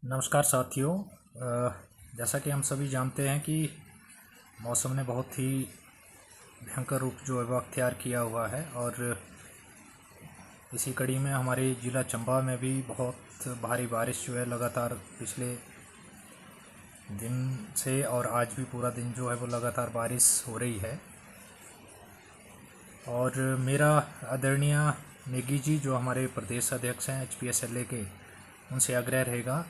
नमस्कार साथियों। जैसा कि हम सभी जानते हैं कि मौसम ने बहुत ही भयंकर रूप जो है वो अख्तियार किया हुआ है और इसी कड़ी में हमारे ज़िला चंबा में भी बहुत भारी बारिश जो है लगातार पिछले दिन से और आज भी पूरा दिन जो है वो लगातार बारिश हो रही है। और मेरा आदरणीय नेगी जी जो हमारे प्रदेश अध्यक्ष हैं HPSLA के, उनसे आग्रह रहेगा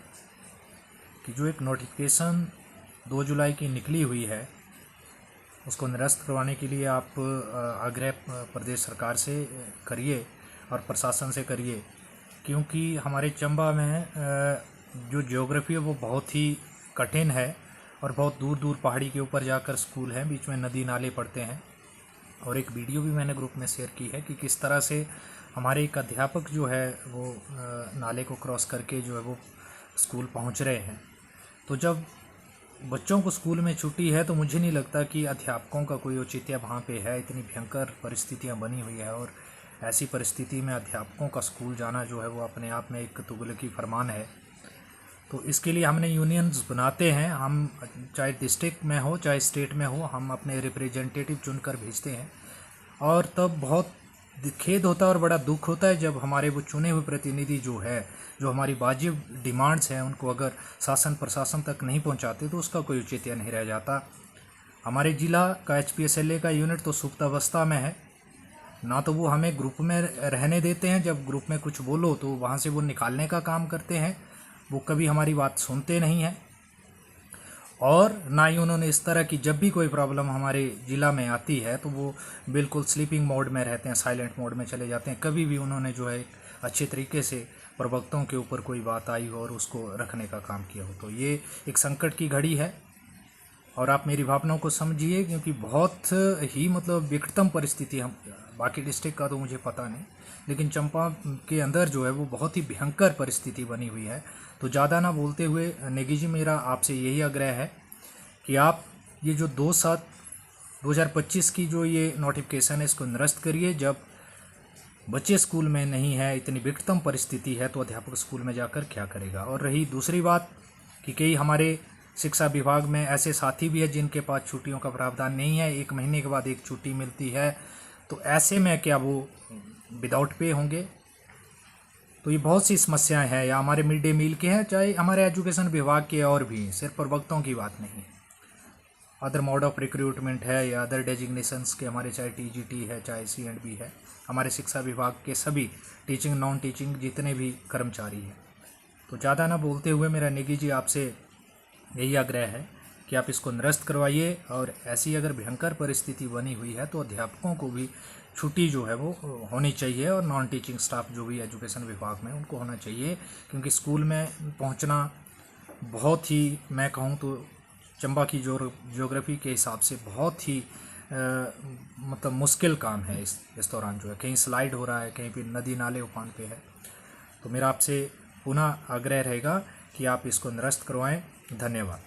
कि जो एक नोटिफिकेशन 2 जुलाई की निकली हुई है उसको निरस्त करवाने के लिए आप आग्रह प्रदेश सरकार से करिए और प्रशासन से करिए, क्योंकि हमारे चंबा में जो ज्योग्राफी है वो बहुत ही कठिन है और बहुत दूर दूर पहाड़ी के ऊपर जाकर स्कूल हैं, बीच में नदी नाले पड़ते हैं। और एक वीडियो भी मैंने ग्रुप में शेयर की है कि किस तरह से हमारे एक अध्यापक जो है वो नाले को क्रॉस करके जो है वो स्कूल पहुंच रहे हैं। तो जब बच्चों को स्कूल में छुट्टी है तो मुझे नहीं लगता कि अध्यापकों का कोई औचित्य वहाँ पे है। इतनी भयंकर परिस्थितियाँ बनी हुई है और ऐसी परिस्थिति में अध्यापकों का स्कूल जाना जो है वो अपने आप में एक तुगलकी फरमान है। तो इसके लिए हमने यूनियंस बनाते हैं, हम चाहे डिस्ट्रिक्ट में हो चाहे स्टेट में हो, हम अपने रिप्रेजेंटेटिव चुनकर भेजते हैं। और तब बहुत खेद होता है और बड़ा दुख होता है जब हमारे वो चुने हुए प्रतिनिधि जो है, जो हमारी वाजिब डिमांड्स हैं उनको अगर शासन प्रशासन तक नहीं पहुंचाते तो उसका कोई औचित्य नहीं रह जाता। हमारे ज़िला का HPSLA का यूनिट तो सुप्तावस्था में है, ना तो वो हमें ग्रुप में रहने देते हैं, जब ग्रुप में कुछ बोलो तो वहाँ से वो निकालने का काम करते हैं, वो कभी हमारी बात सुनते नहीं हैं। और ना ही उन्होंने इस तरह की जब भी कोई प्रॉब्लम हमारे ज़िला में आती है तो वो बिल्कुल स्लीपिंग मोड में रहते हैं, साइलेंट मोड में चले जाते हैं। कभी भी उन्होंने जो है अच्छे तरीके से प्रवक्ताओं के ऊपर कोई बात आई हो और उसको रखने का काम किया हो। तो ये एक संकट की घड़ी है और आप मेरी भावनाओं को समझिए, क्योंकि बहुत ही विकटतम परिस्थिति, हम बाकी डिस्ट्रिक्ट का तो मुझे पता नहीं, लेकिन चंपा के अंदर जो है वो बहुत ही भयंकर परिस्थिति बनी हुई है। तो ज़्यादा ना बोलते हुए नेगी जी, मेरा आपसे यही आग्रह है कि आप ये जो 2/7/2025 की जो ये नोटिफिकेशन है इसको निरस्त करिए। जब बच्चे स्कूल में नहीं है, इतनी विकटतम परिस्थिति है, तो अध्यापक स्कूल में जाकर क्या करेगा। और रही दूसरी बात कि कई हमारे शिक्षा विभाग में ऐसे साथी भी है जिनके पास छुट्टियों का प्रावधान नहीं है, 1 महीने के बाद एक छुट्टी मिलती है, तो ऐसे में क्या वो विदाउट पे होंगे। तो ये बहुत सी समस्याएं हैं, या हमारे मिड डे मील के हैं, चाहे हमारे एजुकेशन विभाग के, और भी सिर्फ प्रवक्ताओं की बात नहीं, अदर मोड ऑफ रिक्रूटमेंट है या अदर डेजिग्नेशंस के हमारे, चाहे TGT है चाहे C&B है, हमारे शिक्षा विभाग के सभी टीचिंग नॉन टीचिंग जितने भी कर्मचारी हैं। तो ज़्यादा ना बोलते हुए मेरा नेगी जी आपसे यही आग्रह है कि आप इसको निरस्त करवाइए। और ऐसी अगर भयंकर परिस्थिति बनी हुई है तो अध्यापकों को भी छुट्टी जो है वो होनी चाहिए, और नॉन टीचिंग स्टाफ जो भी एजुकेशन विभाग में उनको होना चाहिए, क्योंकि स्कूल में पहुंचना बहुत ही, मैं कहूं तो चंबा की ज्योग्राफी के हिसाब से बहुत ही मुश्किल काम है। इस दौरान जो है कहीं स्लाइड हो रहा है, कहीं पे नदी नाले उफान पे है। तो मेरा आपसे पुनः आग्रह रहेगा कि आप इसको निरस्त करवाएं। धन्यवाद।